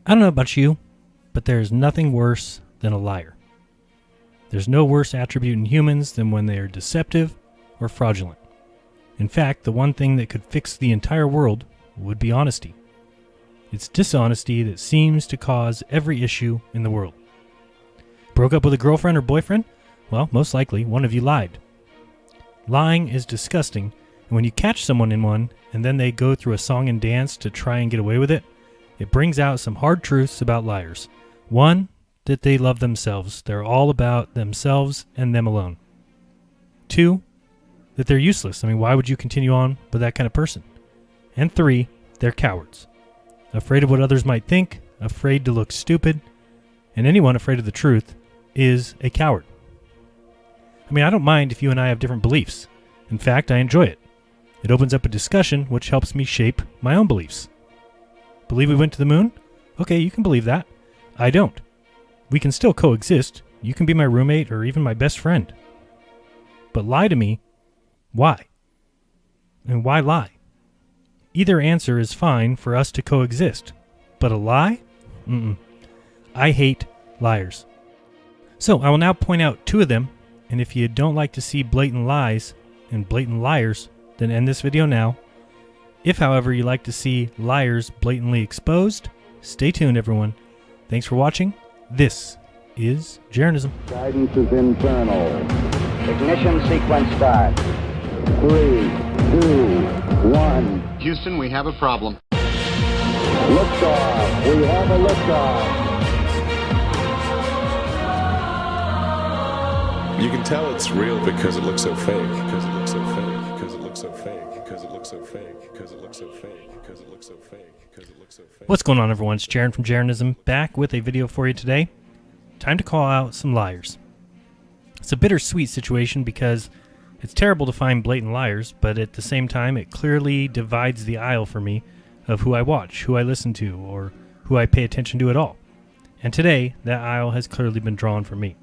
I don't know about you, but there is nothing worse than a liar. There's no worse attribute in humans than when they are deceptive or fraudulent. In fact, the one thing that could fix the entire world would be honesty. It's dishonesty that seems to cause every issue in the world. Broke up with a girlfriend or boyfriend? Well, most likely one of you lied. Lying is disgusting, and when you catch someone in one and then they go through a song and dance to try and get away with it, it brings out some hard truths about liars. One, that they love themselves. They're all about themselves and them alone. Two, that they're useless. I mean, why would you continue on with that kind of person? And three, they're cowards. Afraid of what others might think, afraid to look stupid, and anyone afraid of the truth is a coward. I mean, I don't mind if you and I have different beliefs. In fact, I enjoy it. It opens up a discussion which helps me shape my own beliefs. Believe we went to the moon? Okay, you can believe that. I don't. We can still coexist. You can be my roommate or even my best friend. But lie to me. Why? And why lie? Either answer is fine for us to coexist. But a lie? I hate liars. So I will now point out two of them, and if you don't like to see blatant lies and blatant liars, then end this video now. If, however, you like to see liars blatantly exposed, stay tuned, everyone. Thanks for watching. This is Jeranism. Guidance is internal. Ignition sequence start. 3, 2, 1. Houston, we have a problem. Liftoff. We have a liftoff. You can tell it's real because it looks so fake. Because it looks so fake. Because it looks so fake. Because it looks so fake. Because it looks so fake. Because it looks so fake. Because it looks so fake. What's going on, everyone? It's Jaren from Jeranism, back with a video for you today. Time to call out some liars. It's a bittersweet situation because it's terrible to find blatant liars, but at the same time, it clearly divides the aisle for me of who I watch, who I listen to, or who I pay attention to at all. And today, that aisle has clearly been drawn for me.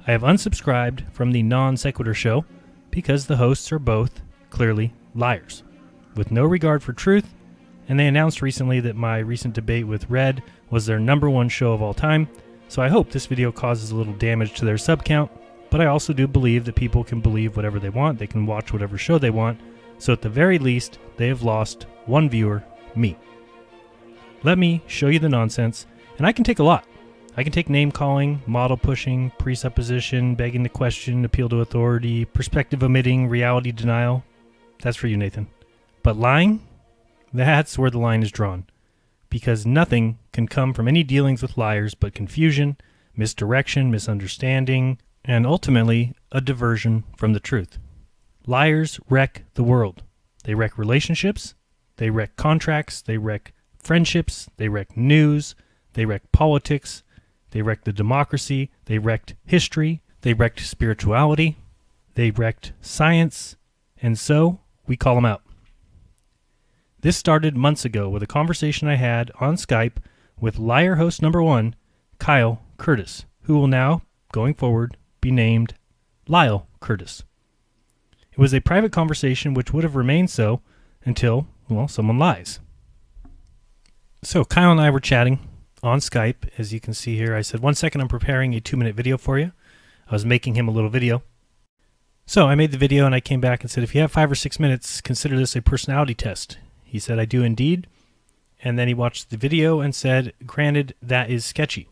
I have unsubscribed from the non-Sequitur show because the hosts are both clearly liars, with no regard for truth, and they announced recently that my recent debate with Red was their #1 show of all time, so I hope this video causes a little damage to their sub count, but I also do believe that people can believe whatever they want, they can watch whatever show they want, so at the very least, they have lost one viewer, me. Let me show you the nonsense, and I can take a lot. I can take name-calling, model-pushing, presupposition, begging the question, appeal to authority, perspective omitting, reality denial. That's for you, Nathan. But lying? That's where the line is drawn. Because nothing can come from any dealings with liars but confusion, misdirection, misunderstanding, and ultimately a diversion from the truth. Liars wreck the world. They wreck relationships, they wreck contracts, they wreck friendships, they wreck news, they wreck politics, they wrecked the democracy, they wrecked history, they wrecked spirituality, they wrecked science, and so we call them out. This started months ago with a conversation I had on Skype with liar host #1, Kyle Curtis, who will now, going forward, be named Lyle Curtis. It was a private conversation which would have remained so until, well, someone lies. So Kyle and I were chatting on Skype. As you can see here, I said, 1 second, I'm preparing a 2-minute video for you. I was making him a little video. So I made the video and I came back and said, if you have 5 or 6 minutes, consider this a personality test. He said, I do indeed. And then he watched the video and said, granted, that is sketchy.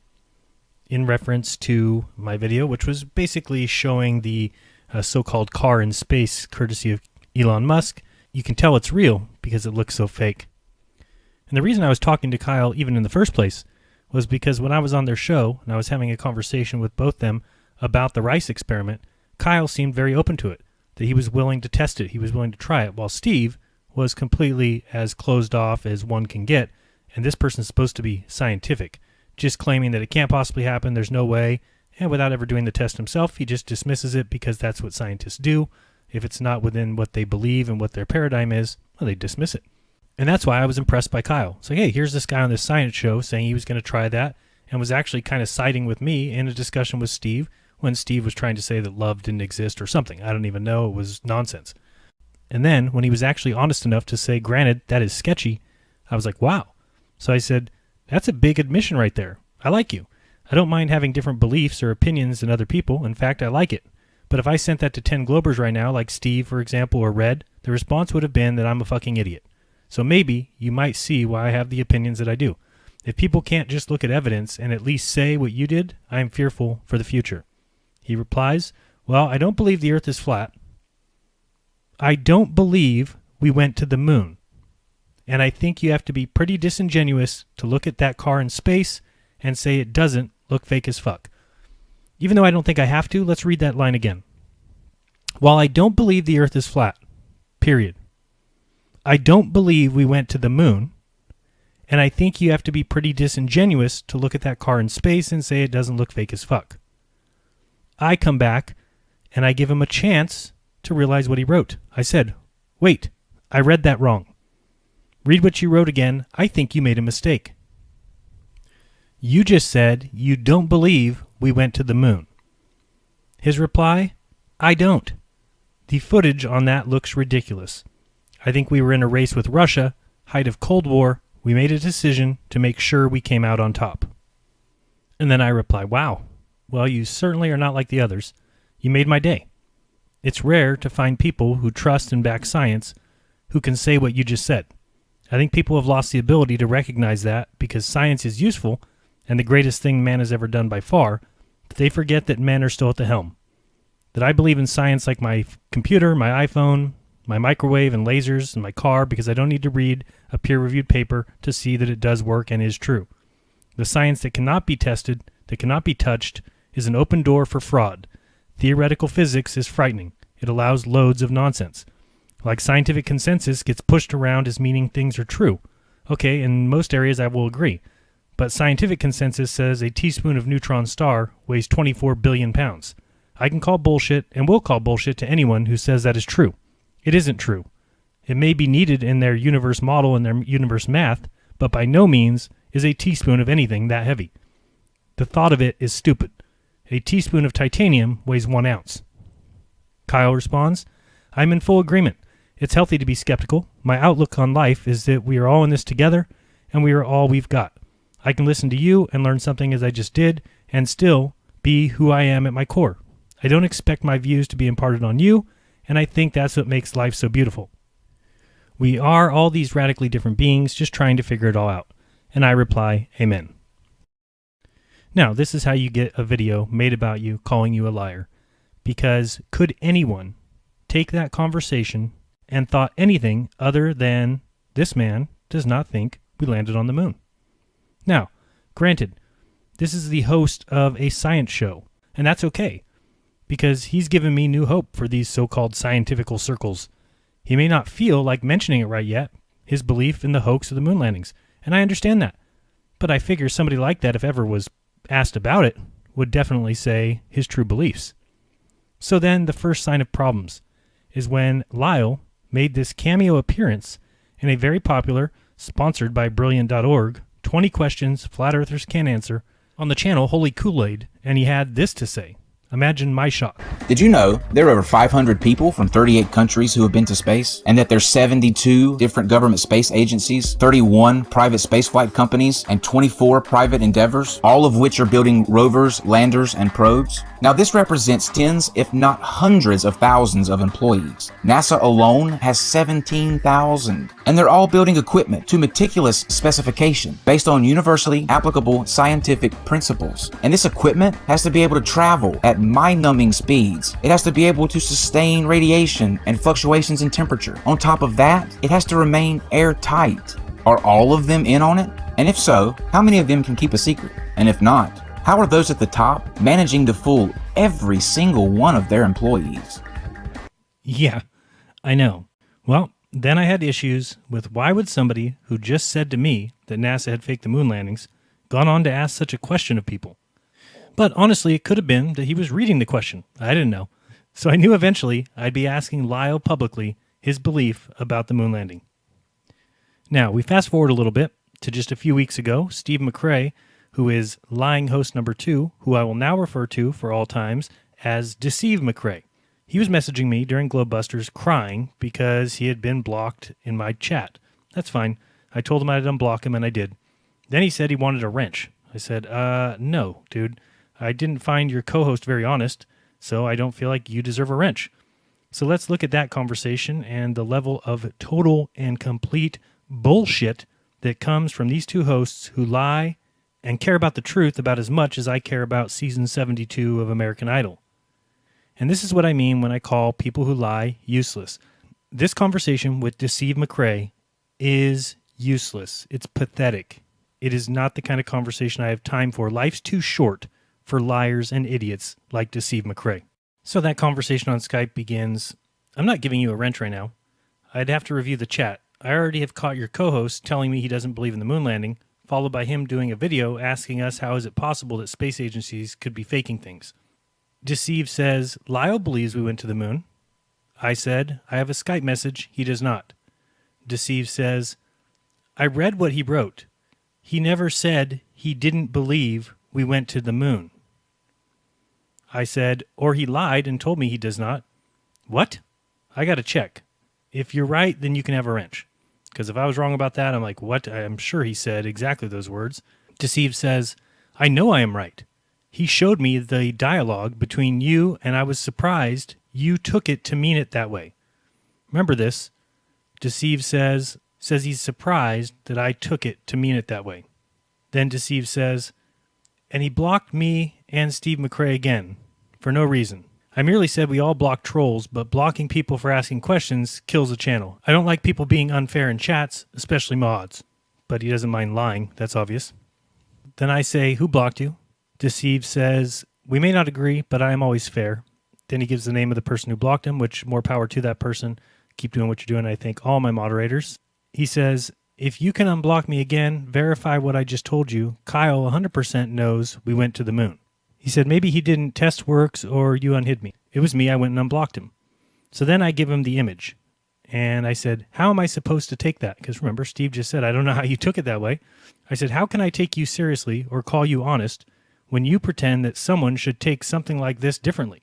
In reference to my video, which was basically showing the so-called car in space, courtesy of Elon Musk. You can tell it's real because it looks so fake. And the reason I was talking to Kyle even in the first place was because when I was on their show and I was having a conversation with both them about the rice experiment, Kyle seemed very open to it, that he was willing to test it, he was willing to try it, while Steve was completely as closed off as one can get, and this person's supposed to be scientific, just claiming that it can't possibly happen, there's no way, and without ever doing the test himself, he just dismisses it because that's what scientists do. If it's not within what they believe and what their paradigm is, well, they dismiss it. And that's why I was impressed by Kyle. So, hey, here's this guy on this science show saying he was going to try that and was actually kind of siding with me in a discussion with Steve when Steve was trying to say that love didn't exist or something. I don't even know. It was nonsense. And then when he was actually honest enough to say, granted, that is sketchy, I was like, wow. So I said, That's a big admission right there. I like you. I don't mind having different beliefs or opinions than other people. In fact, I like it. But if I sent that to 10 Globers right now, like Steve, for example, or Red, the response would have been that I'm a fucking idiot. So maybe you might see why I have the opinions that I do. If people can't just look at evidence and at least say what you did, I am fearful for the future. He replies, well, I don't believe the earth is flat. I don't believe we went to the moon. And I think you have to be pretty disingenuous to look at that car in space and say it doesn't look fake as fuck. Even though I don't think I have to, let's read that line again. While I don't believe the earth is flat, period. I don't believe we went to the moon. And I think you have to be pretty disingenuous to look at that car in space and say it doesn't look fake as fuck. I come back and I give him a chance to realize what he wrote. I said, wait, I read that wrong. Read what you wrote again. I think you made a mistake. You just said you don't believe we went to the moon. His reply, I don't. The footage on that looks ridiculous. I think we were in a race with Russia, height of Cold War. We made a decision to make sure we came out on top. And then I reply, wow, well, you certainly are not like the others. You made my day. It's rare to find people who trust and back science who can say what you just said. I think people have lost the ability to recognize that because science is useful and the greatest thing man has ever done by far, but they forget that men are still at the helm. That I believe in science like my computer, my iPhone, my microwave and lasers and my car because I don't need to read a peer-reviewed paper to see that it does work and is true. The science that cannot be tested, that cannot be touched, is an open door for fraud. Theoretical physics is frightening. It allows loads of nonsense. Like scientific consensus gets pushed around as meaning things are true. Okay, in most areas I will agree. But scientific consensus says a teaspoon of neutron star weighs 24 billion pounds. I can call bullshit and will call bullshit to anyone who says that is true. It isn't true. It may be needed in their universe model and their universe math, but by no means is a teaspoon of anything that heavy. The thought of it is stupid. A teaspoon of titanium weighs 1 ounce. Kyle responds, I'm in full agreement. It's healthy to be skeptical. My outlook on life is that we are all in this together, and we are all we've got. I can listen to you and learn something as I just did, and still be who I am at my core. I don't expect my views to be imparted on you, and I think that's what makes life so beautiful. We are all these radically different beings just trying to figure it all out. And I reply, Amen. Now, this is how you get a video made about you calling you a liar. Because could anyone take that conversation and thought anything other than this man does not think we landed on the moon? Now, granted, this is the host of a science show, and that's okay, because he's given me new hope for these so-called scientifical circles. He may not feel like mentioning it right yet, his belief in the hoax of the moon landings, and I understand that. But I figure somebody like that, if ever was asked about it, would definitely say his true beliefs. So then the first sign of problems is when Lyle made this cameo appearance in a very popular, sponsored by Brilliant.org, 20 questions Flat Earthers can't answer, on the channel Holy Kool-Aid, and he had this to say. Imagine my shock. Did you know there are over 500 people from 38 countries who have been to space? And that there's 72 different government space agencies, 31 private spaceflight companies, and 24 private endeavors, all of which are building rovers, landers, and probes? Now this represents tens, if not hundreds of thousands of employees. NASA alone has 17,000. And they're all building equipment to meticulous specification based on universally applicable scientific principles. And this equipment has to be able to travel at mind-numbing speeds. It has to be able to sustain radiation and fluctuations in temperature. On top of that, it has to remain airtight. Are all of them in on it? And if so, how many of them can keep a secret? And if not, how are those at the top managing to fool every single one of their employees? Yeah, I know. Well, then I had issues with why would somebody who just said to me that NASA had faked the moon landings gone on to ask such a question of people? But honestly, it could have been that he was reading the question. I didn't know. So I knew eventually I'd be asking Lyle publicly his belief about the moon landing. Now, we fast forward a little bit to just a few weeks ago. Steve McRae, who is lying host number 2, who I will now refer to for all times as Deceive McRae. He was messaging me during Globebusters crying because he had been blocked in my chat. That's fine. I told him I'd unblock him, and I did. Then he said he wanted a wrench. I said, no, dude. I didn't find your co-host very honest, so I don't feel like you deserve a wrench. So let's look at that conversation and the level of total and complete bullshit that comes from these two hosts who lie and care about the truth about as much as I care about season 72 of American Idol. And this is what I mean when I call people who lie useless. This conversation with Deceive McRae is useless. It's pathetic. It is not the kind of conversation I have time for. Life's too short for liars and idiots like Deceive McRae. So that conversation on Skype begins, I'm not giving you a wrench right now. I'd have to review the chat. I already have caught your co-host telling me he doesn't believe in the moon landing, followed by him doing a video asking us how is it possible that space agencies could be faking things. Deceive says, Lyle believes we went to the moon. I said, I have a Skype message. He does not. Deceive says, I read what he wrote. He never said he didn't believe we went to the moon. I said, or he lied and told me he does not. What? I got to check. If you're right, then you can have a wrench. Because if I was wrong about that, I'm like, what? I'm sure he said exactly those words. Deceive says, I know I am right. He showed me the dialogue between you, and I was surprised you took it to mean it that way. Remember this. Deceive says he's surprised that I took it to mean it that way. Then Deceive says, and he blocked me and Steve McRae again, for no reason. I merely said we all block trolls, but blocking people for asking questions kills a channel. I don't like people being unfair in chats, especially mods. But he doesn't mind lying, that's obvious. Then I say, who blocked you? Deceive says, we may not agree, but I am always fair. Then he gives the name of the person who blocked him, which more power to that person. Keep doing what you're doing. I thank all my moderators. He says, if you can unblock me again, verify what I just told you. Kyle 100% knows we went to the moon. He said maybe he didn't test works or you unhid me. It was me. I went and unblocked him. So then I give him the image. And I said, how am I supposed to take that? Because remember, Steve just said, I don't know how you took it that way. I said, how can I take you seriously or call you honest when you pretend that someone should take something like this differently?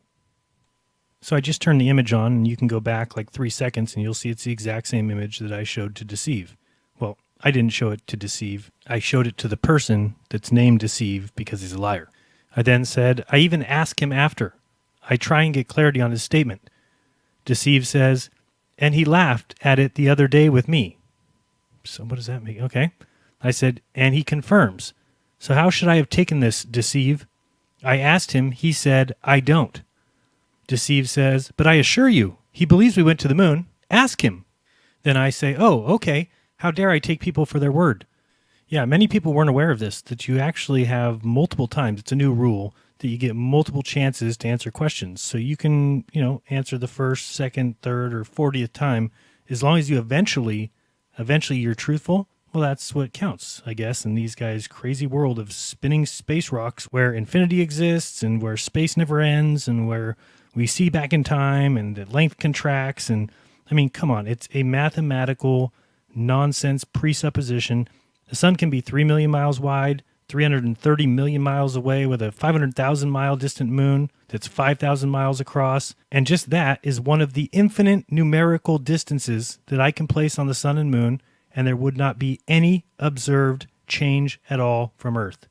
So I just turned the image on, and you can go back like 3 seconds, and you'll see it's the exact same image that I showed to Deceive. Well, I didn't show it to Deceive. I showed it to the person that's named Deceive because he's a liar. I then said, I even ask him after. I try and get clarity on his statement. Deceive says, and he laughed at it the other day with me. So what does that mean? Okay. I said, and he confirms. So how should I have taken this, Deceive? I asked him. He said, I don't. Deceive says, but I assure you, he believes we went to the moon. Ask him. Then I say, oh, okay. How dare I take people for their word? Yeah, many people weren't aware of this, that you actually have multiple times. It's a new rule that you get multiple chances to answer questions. So you can, answer the first, second, third, or 40th time. As long as you eventually you're truthful, well, that's what counts, I guess, in these guys' crazy world of spinning space rocks where infinity exists and where space never ends and where we see back in time and the length contracts. And, I mean, come on, it's a mathematical nonsense presupposition. The sun can be 3 million miles wide, 330 million miles away with a 500,000 mile distant moon that's 5,000 miles across. And just that is one of the infinite numerical distances that I can place on the sun and moon, and there would not be any observed change at all from Earth.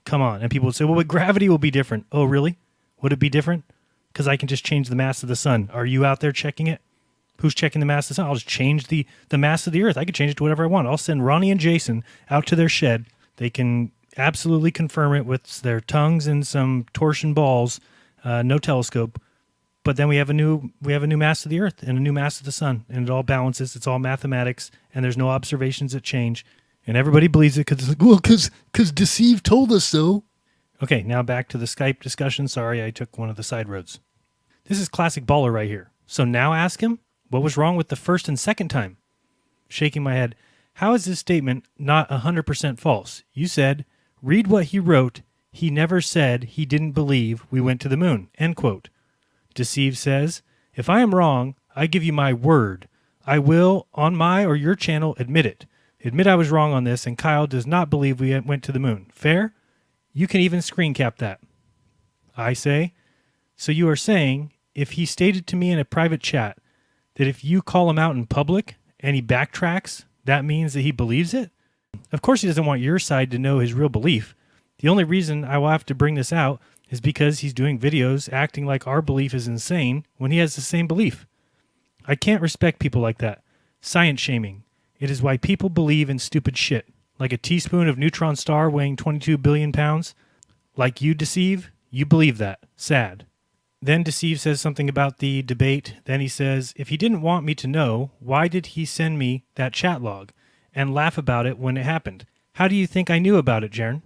Come on. And people would say, well, but gravity will be different. Oh, really? Would it be different? Because I can just change the mass of the sun. Are you out there checking it? Who's checking the mass of the sun? I'll just change the mass of the Earth. I can change it to whatever I want. I'll send Ronnie and Jason out to their shed. They can absolutely confirm it with their tongues and some torsion balls, no telescope. But then we have a new mass of the Earth and a new mass of the sun, and it all balances. It's all mathematics, and there's no observations that change. And everybody believes it because Deceive told us so. Okay, now back to the Skype discussion. Sorry, I took one of the side roads. This is classic baller right here. So now ask him, what was wrong with the first and second time? Shaking my head. How is this statement not 100% false? You said, read what he wrote. He never said he didn't believe we went to the moon. End quote. Deceive says, if I am wrong, I give you my word. I will, on my or your channel, admit it. Admit I was wrong on this, and Kyle does not believe we went to the moon. Fair? You can even screen cap that. I say, so you are saying, if he stated to me in a private chat that if you call him out in public and he backtracks, that means that he believes it? Of course he doesn't want your side to know his real belief. The only reason I will have to bring this out is because he's doing videos acting like our belief is insane when he has the same belief. I can't respect people like that. Science shaming. It is why people believe in stupid shit. Like a teaspoon of neutron star weighing 22 billion pounds. Like you, Deceive, you believe that. Sad. Then Deceive says something about the debate. Then he says, if he didn't want me to know, why did he send me that chat log and laugh about it when it happened? How do you think I knew about it, Jaren?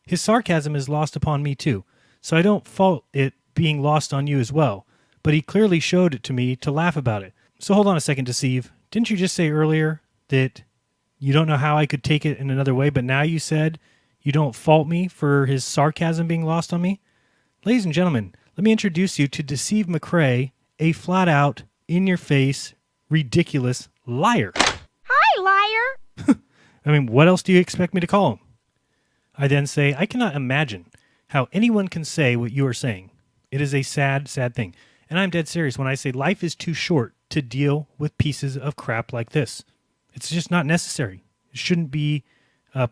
His sarcasm is lost upon me too, so I don't fault it being lost on you as well. But he clearly showed it to me to laugh about it. So hold on a second, Deceive. Didn't you just say earlier that you don't know how I could take it in another way, but now you said you don't fault me for his sarcasm being lost on me? Ladies and gentlemen, let me introduce you to Deceive McRae, a flat-out, in-your-face, ridiculous liar. Hi, liar! I mean, what else do you expect me to call him? I then say, I cannot imagine how anyone can say what you are saying. It is a sad, sad thing. And I'm dead serious when I say life is too short to deal with pieces of crap like this. It's just not necessary. It shouldn't be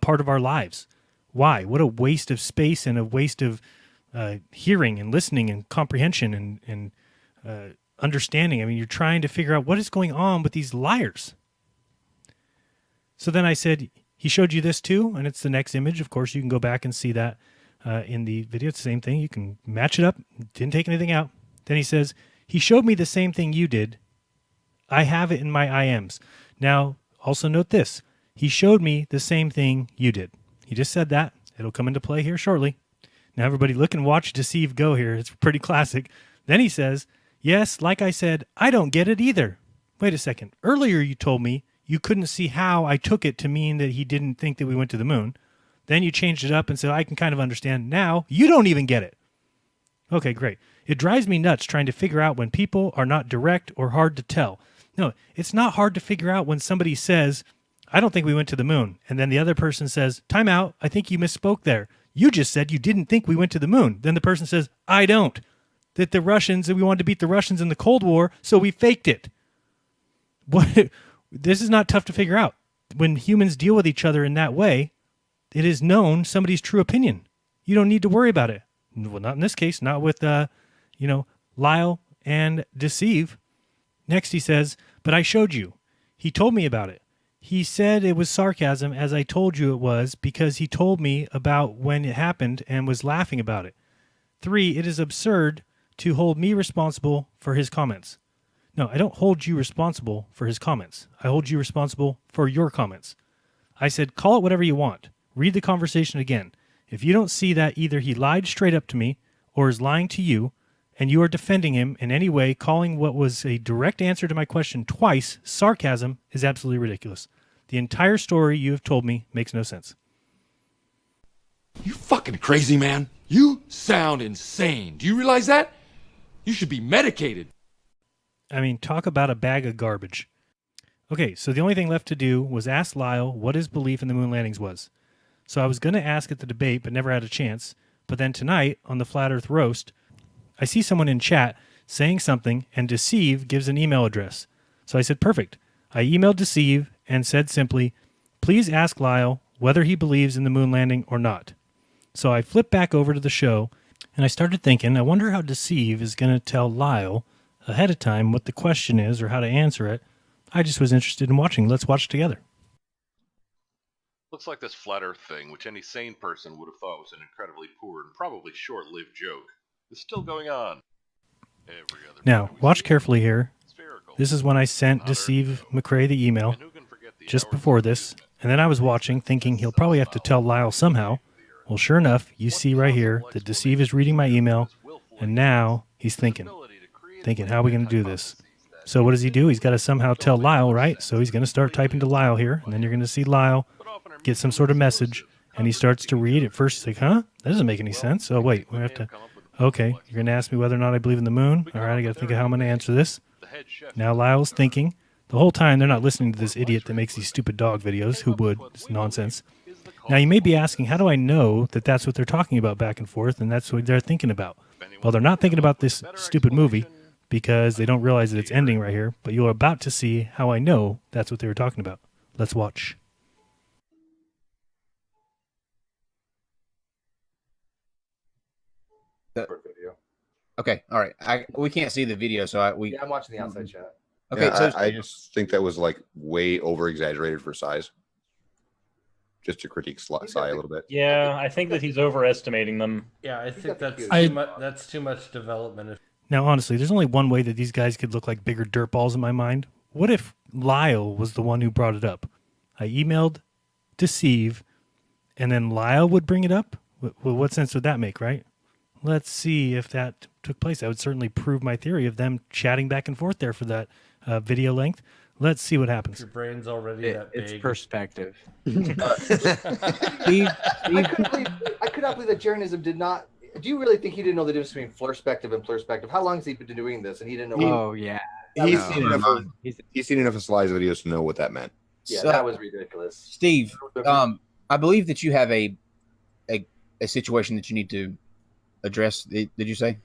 part of our lives. Why? What a waste of space and a waste of hearing and listening and comprehension and understanding. I mean, you're trying to figure out what is going on with these liars. So then I said, he showed you this too, and it's the next image. Of course, you can go back and see that in the video. It's the same thing. You can match it up. Didn't take anything out. Then he says, he showed me the same thing you did. I have it in my IMs. Now, also note this. He showed me the same thing you did. He just said that. It'll come into play here shortly. Now, everybody look and watch Deceive go here. It's pretty classic. Then he says, yes, like I said, I don't get it either. Wait a second. Earlier you told me you couldn't see how I took it to mean that he didn't think that we went to the moon. Then you changed it up and said, I can kind of understand. Now, you don't even get it. Okay, great. It drives me nuts trying to figure out when people are not direct or hard to tell. No, it's not hard to figure out when somebody says, I don't think we went to the moon. And then the other person says, time out, I think you misspoke there. You just said you didn't think we went to the moon. Then the person says, I don't. That the Russians, that we wanted to beat the Russians in the Cold War, so we faked it. What? This is not tough to figure out. When humans deal with each other in that way, it is known somebody's true opinion. You don't need to worry about it. Well, not in this case, not with, Lyle and Deceive. Next he says, but I showed you. He told me about it. He said it was sarcasm as I told you it was because he told me about when it happened and was laughing about it. 3, it is absurd to hold me responsible for his comments. No, I don't hold you responsible for his comments. I hold you responsible for your comments. I said, call it whatever you want. Read the conversation again. If you don't see that either he lied straight up to me or is lying to you, and you are defending him in any way, calling what was a direct answer to my question twice sarcasm is absolutely ridiculous. The entire story you have told me makes no sense. You fucking crazy, man. You sound insane. Do you realize that? You should be medicated. I mean, talk about a bag of garbage. Okay, so the only thing left to do was ask Lyle what his belief in the moon landings was. So I was going to ask at the debate, but never had a chance. But then tonight, on the Flat Earth Roast, I see someone in chat saying something, and Deceive gives an email address. So I said, perfect. I emailed Deceive and said simply, please ask Lyle whether he believes in the moon landing or not. So I flipped back over to the show, and I started thinking, I wonder how Deceive is going to tell Lyle ahead of time what the question is or how to answer it. I just was interested in watching. Let's watch together. Looks like this flat earth thing, which any sane person would have thought was an incredibly poor and probably short-lived joke, is still going on. Now, watch carefully here. This is when I sent Deceive McRae the email just before this, and then I was watching thinking he'll probably have to tell Lyle somehow. Well, sure enough, you see right here that Deceive is reading my email, and now he's thinking, how are we going to do this? So what does he do? He's got to somehow tell Lyle, right? So he's going to start typing to Lyle here, and then you're going to see Lyle get some sort of message, and he starts to read. At first he's like, huh? That doesn't make any sense. Oh, wait, we have to... Okay, you're going to ask me whether or not I believe in the moon. All right, I got to think of how I'm going to answer this. Now Lyle's thinking. The whole time they're not listening to this idiot that makes these stupid dog videos. Who would? It's nonsense. Now you may be asking, how do I know that that's what they're talking about back and forth and that's what they're thinking about? Well, they're not thinking about this stupid movie because they don't realize that it's ending right here, but you're about to see how I know that's what they were talking about. Let's watch. Short video. Okay, all right. We can't see the video, so Yeah, I'm watching the outside chat. Okay, Yeah, so I just think that was like way over exaggerated for size. Just to critique Sai a little bit. Yeah, I think that he's overestimating them. Yeah, I think that's too much development. Now, honestly, there's only one way that these guys could look like bigger dirtballs in my mind. What if Lyle was the one who brought it up? I emailed Deceive, and then Lyle would bring it up? What sense would that make, right? Let's see if that took place. That would certainly prove my theory of them chatting back and forth there for that video length. Let's see what happens. Your brain's already that big. It's perspective. I could not believe that jeranism did not. Do you really think he didn't know the difference between flirspective and plurspective? How long has he been doing this, and he didn't know? Oh yeah, He's seen enough of Sly's videos to know what that meant. Yeah, that was ridiculous. Steve, I believe that you have a situation that you need to address. Did you say?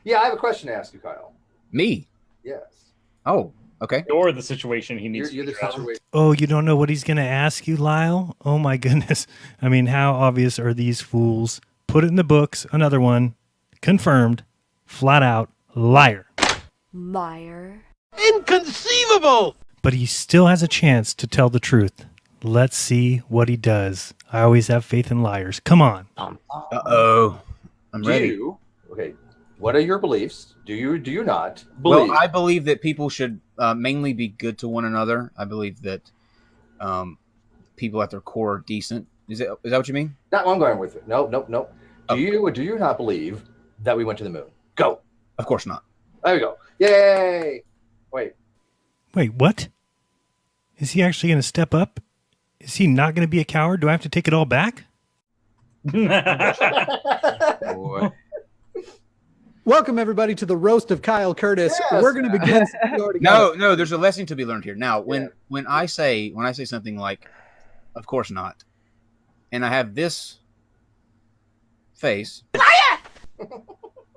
Yeah, I have a question to ask you, Kyle. Me? Yes. Oh, okay. You're the situation he needs You're to the situation. Oh, you don't know what he's going to ask you, Lyle? Oh, my goodness. I mean, how obvious are these fools? Put it in the books. Another one. Confirmed. Flat out. Liar. Liar. Inconceivable! But he still has a chance to tell the truth. Let's see what he does. I always have faith in liars. Come on. Uh-oh. I'm ready. Okay. What are your beliefs? Do you not believe? Well, I believe that people should mainly be good to one another. I believe that people at their core are decent. Is that what you mean? Not what I'm going with it. Nope. Do you or do you not believe that we went to the moon? Go. Of course not. There we go. Yay! Wait, what? Is he actually going to step up? Is he not going to be a coward? Do I have to take it all back? Boy. Welcome everybody to the roast of Kyle Curtis. Yes. We're going to begin. No. There's a lesson to be learned here. Now, when I say something like, "Of course not," and I have this face,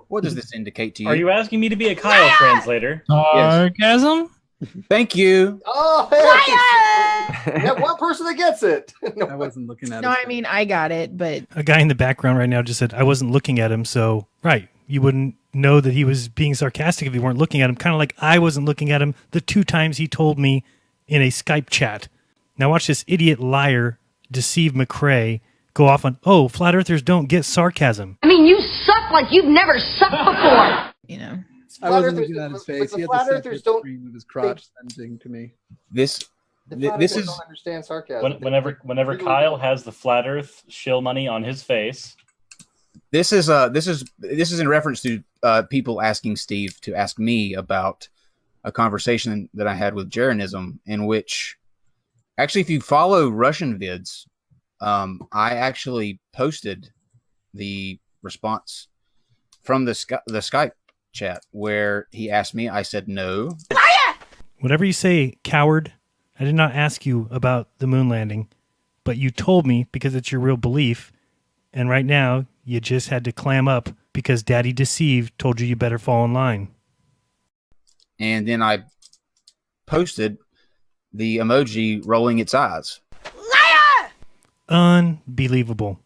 what does this indicate to you? Are you asking me to be a Kyle translator? Sarcasm? Thank you. Oh, hey! You have one person that gets it. I wasn't looking at No, it. I mean, I got it, but A guy in the background right now just said, I wasn't looking at him, so, right. You wouldn't know that he was being sarcastic if you weren't looking at him. Kind of like I wasn't looking at him the 2 times he told me in a Skype chat. Now watch this idiot liar, Deceive McRae, go off on, oh, flat earthers don't get sarcasm. I mean, you suck like you've never sucked before. You know. I wasn't looking at his face. The He had flat the earthers don't screen with his crotch sending to me. This is don't understand sarcasm. Whenever Kyle has the flat Earth shill money on his face, this is in reference to people asking Steve to ask me about a conversation that I had with jeranism, in which, actually, if you follow Russian vids, I actually posted the response from the Skype chat where he asked me. I said no. Whatever you say, coward, I did not ask you about the moon landing, but you told me because it's your real belief, and right now you just had to clam up because Daddy Deceive told you better fall in line. And then I posted the emoji rolling its eyes. Unbelievable.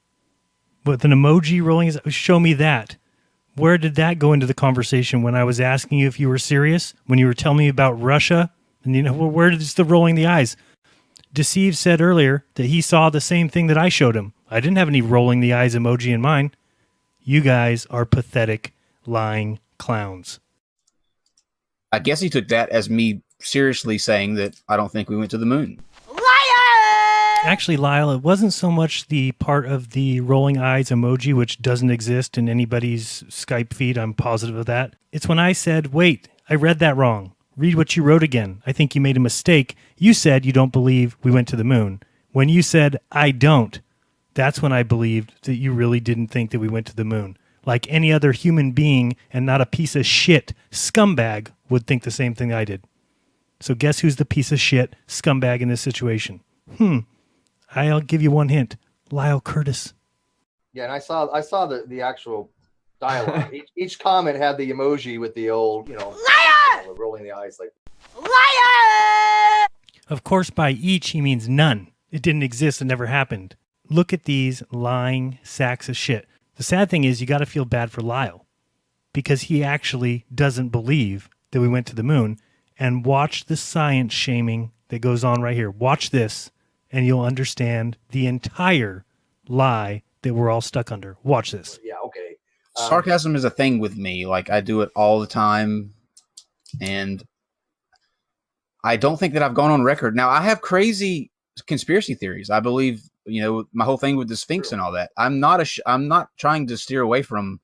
With an emoji rolling his, show me that. Where did that go into the conversation when I was asking you if you were serious? When you were telling me about Russia? And you know, where is the rolling the eyes? Deceive said earlier that he saw the same thing that I showed him. I didn't have any rolling the eyes emoji in mine. You guys are pathetic, lying clowns. I guess he took that as me seriously saying that I don't think we went to the moon. Actually, Lyle, it wasn't so much the part of the rolling eyes emoji, which doesn't exist in anybody's Skype feed. I'm positive of that. It's when I said, wait, I read that wrong. Read what you wrote again. I think you made a mistake. You said you don't believe we went to the moon. When you said, I don't, that's when I believed that you really didn't think that we went to the moon. Like any other human being and not a piece of shit scumbag would think the same thing I did. So guess who's the piece of shit scumbag in this situation? I'll give you one hint. Lyle Curtis. Yeah, and I saw the actual dialogue. each comment had the emoji with the old, liar! Rolling the eyes like Liar! Of course, by each, he means none. It didn't exist. It never happened. Look at these lying sacks of shit. The sad thing is you got to feel bad for Lyle because he actually doesn't believe that we went to the moon. And watch the science shaming that goes on right here. Watch this, and you'll understand the entire lie that we're all stuck under. Watch this. Yeah, okay. Sarcasm is a thing with me. Like, I do it all the time, and I don't think that I've gone on record. Now, I have crazy conspiracy theories. I believe, my whole thing with the Sphinx and all that. I'm not trying to steer away from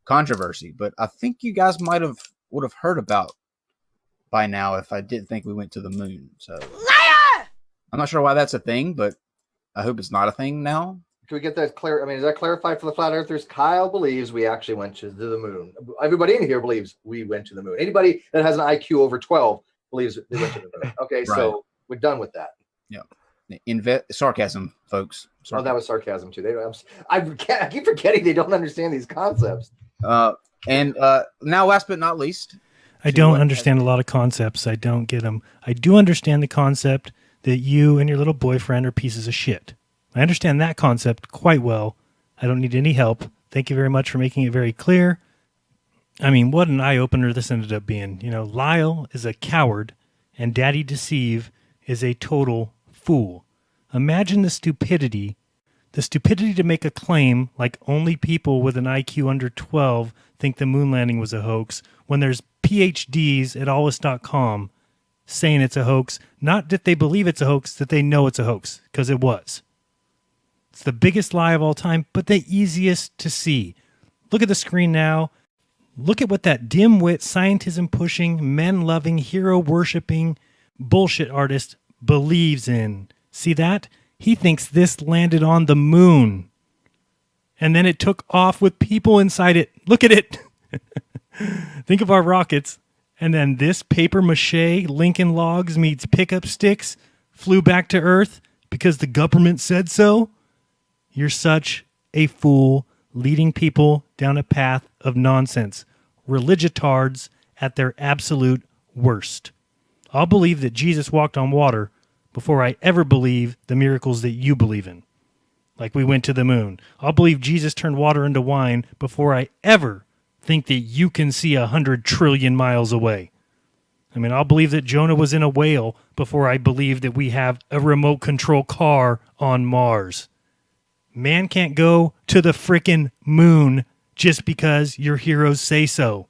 controversy, but I think you guys would have heard about by now if I didn't think we went to the moon. So liar! I'm not sure why that's a thing, but I hope it's not a thing now. Can we get that clear? I mean, is that clarified for the flat earthers? Kyle believes we actually went to the moon. Everybody in here believes we went to the moon. Anybody that has an IQ over 12 believes they went to the moon. Okay, right. So we're done with that. Yeah. Sarcasm, folks. Oh, that was sarcasm too. I keep forgetting they don't understand these concepts. And now, last but not least, I don't understand a lot of concepts. I don't get them. I do understand the concept that you and your little boyfriend are pieces of shit. I understand that concept quite well. I don't need any help. Thank you very much for making it very clear. I mean, what an eye-opener this ended up being. Lyle is a coward, and Daddy Deceive is a total fool. Imagine the stupidity to make a claim like only people with an IQ under 12 think the moon landing was a hoax, when there's PhDs at always.com saying it's a hoax. Not that they believe it's a hoax, that they know it's a hoax, because it was. It's the biggest lie of all time, but the easiest to see. Look at the screen now. Look at what that dim-wit, scientism-pushing, men-loving, hero-worshipping bullshit artist believes in. See that? He thinks this landed on the moon. And then it took off with people inside it. Look at it. Think of our rockets. And then this paper-mache Lincoln Logs meets pickup sticks flew back to Earth because the government said so. You're such a fool, leading people down a path of nonsense. Religitards at their absolute worst. I'll believe that Jesus walked on water before I ever believe the miracles that you believe in. Like we went to the moon. I'll believe Jesus turned water into wine before I ever think that you can see 100 trillion miles away. I mean, I'll believe that Jonah was in a whale before I believe that we have a remote control car on Mars. Man can't go to the frickin' moon just because your heroes say so.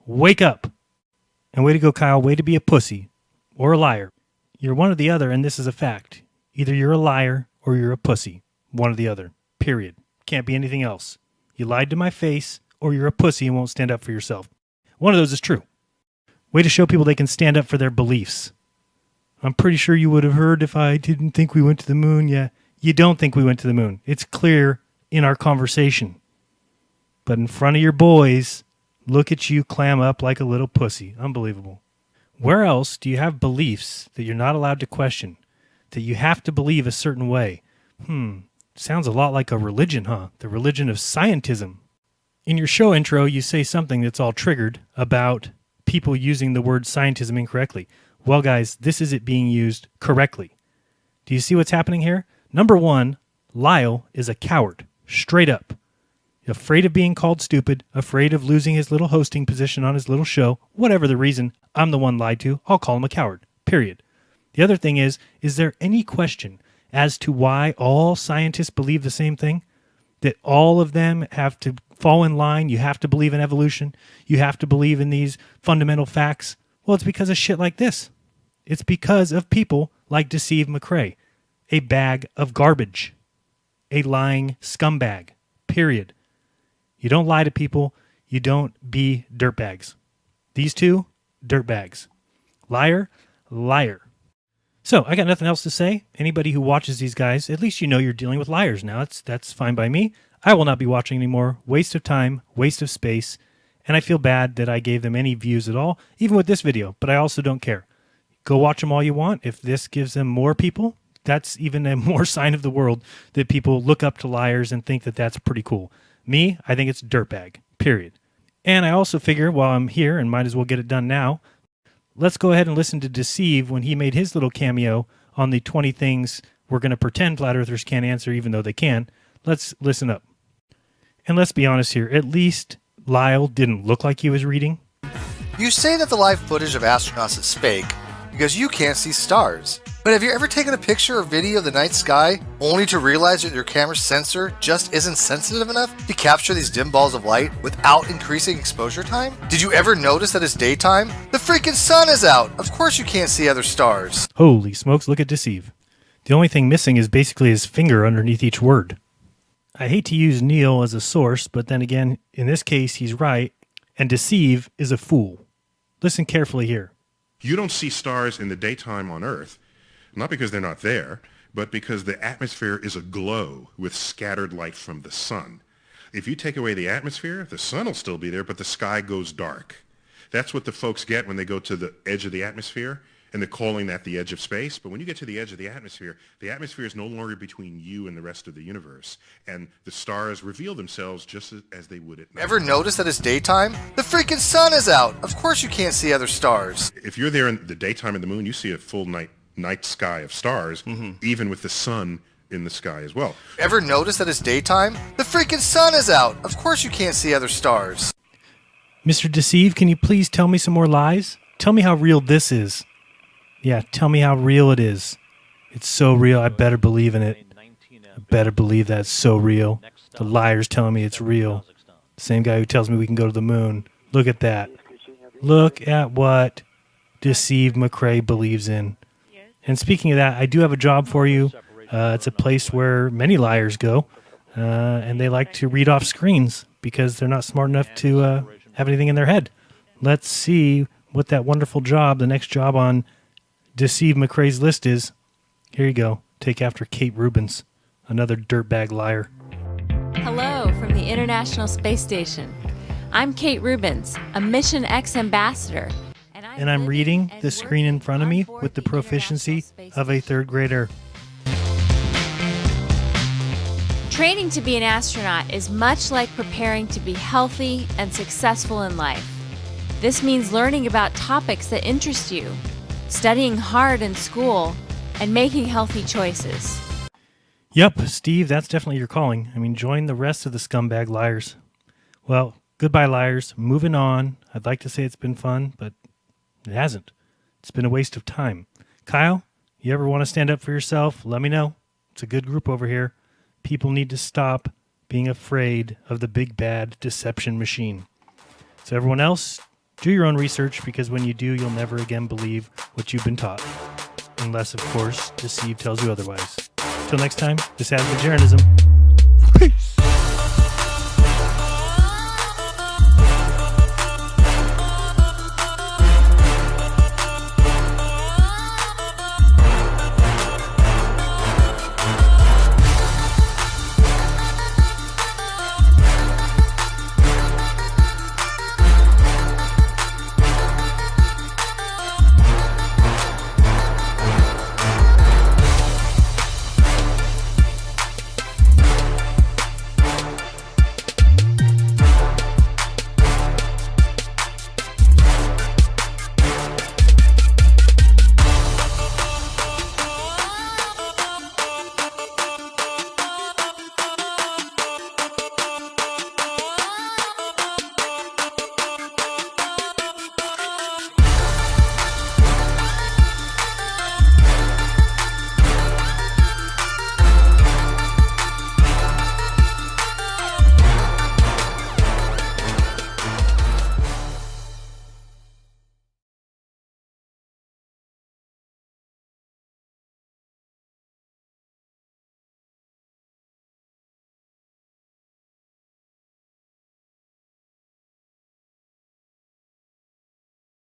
Wake up. And way to go, Kyle. Way to be a pussy. Or a liar. You're one or the other, and this is a fact. Either you're a liar or you're a pussy. One or the other. Period. Can't be anything else. You lied to my face, or you're a pussy and won't stand up for yourself. One of those is true. Way to show people they can stand up for their beliefs. I'm pretty sure you would have heard if I didn't think we went to the moon. Yeah, you don't think we went to the moon. It's clear in our conversation. But in front of your boys, look at you clam up like a little pussy. Unbelievable. Where else do you have beliefs that you're not allowed to question? That you have to believe a certain way? Sounds a lot like a religion, huh? The religion of scientism. In your show intro, you say something that's all triggered about people using the word scientism incorrectly. Well, guys, this is it being used correctly. Do you see what's happening here? Number one, Lyle is a coward. Straight up. Afraid of being called stupid, afraid of losing his little hosting position on his little show, whatever the reason, I'm the one lied to, I'll call him a coward. Period. The other thing is there any question as to why all scientists believe the same thing? That all of them have to fall in line, you have to believe in evolution, you have to believe in these fundamental facts? Well, it's because of shit like this. It's because of people like Deceive McRae, a bag of garbage, a lying scumbag, period. You don't lie to people, you don't be dirtbags. These two, dirtbags. Liar, liar. So, I got nothing else to say. Anybody who watches these guys, at least you know you're dealing with liars now. That's fine by me. I will not be watching anymore. Waste of time, waste of space, and I feel bad that I gave them any views at all, even with this video, but I also don't care. Go watch them all you want. If this gives them more people, that's even a more sign of the world that people look up to liars and think that that's pretty cool. Me, I think it's dirtbag, period. And I also figure while I'm here and might as well get it done now, let's go ahead and listen to Deceive when he made his little cameo on the 20 things we're going to pretend flat earthers can't answer even though they can. Let's listen up. And let's be honest here, at least Lyle didn't look like he was reading. You say that the live footage of astronauts is fake because you can't see stars. But have you ever taken a picture or video of the night sky only to realize that your camera's sensor just isn't sensitive enough to capture these dim balls of light without increasing exposure time? Did you ever notice that it's daytime? The freaking sun is out! Of course you can't see other stars. Holy smokes, look at Deceive. The only thing missing is basically his finger underneath each word. I hate to use Neil as a source, but then again, in this case, he's right, and Deceive is a fool. Listen carefully here. You don't see stars in the daytime on Earth, not because they're not there, but because the atmosphere is aglow with scattered light from the sun. If you take away the atmosphere, the sun will still be there, but the sky goes dark. That's what the folks get when they go to the edge of the atmosphere, and they're calling that the edge of space. But when you get to the edge of the atmosphere is no longer between you and the rest of the universe, and the stars reveal themselves just as they would at night. Ever notice that it's daytime? The freaking sun is out! Of course you can't see other stars. If you're there in the daytime of the moon, you see a full night sky of stars, even with the sun in the sky as well. Ever notice that it's daytime? The freaking sun is out! Of course you can't see other stars. Mr. Deceive, can you please tell me some more lies? Tell me how real this is. Yeah, tell me how real it is. It's so real, I better believe in it. I better believe that's so real. The liar's telling me it's real. The same guy who tells me we can go to the moon. Look at that. Look at what Deceive McRae believes in. And speaking of that, I do have a job for you. It's a place where many liars go, and they like to read off screens because they're not smart enough to have anything in their head. Let's see what that wonderful job, the next job on Deceive McRae's list is. Here you go. Take after Kate Rubins, another dirtbag liar. Hello from the International Space Station. I'm Kate Rubins, a Mission X ambassador. And I'm reading the screen in front of me with the proficiency of a third grader. Training to be an astronaut is much like preparing to be healthy and successful in life. This means learning about topics that interest you, studying hard in school, and making healthy choices. Yep, Steve, that's definitely your calling. I mean, join the rest of the scumbag liars. Well, goodbye, liars. Moving on. I'd like to say it's been fun, but it hasn't. It's been a waste of time. Kyle, you ever want to stand up for yourself? Let me know. It's a good group over here. People need to stop being afraid of the big bad deception machine. So everyone else, do your own research, because when you do, you'll never again believe what you've been taught. Unless, of course, Deceive tells you otherwise. Till next time, this has been Jeranism.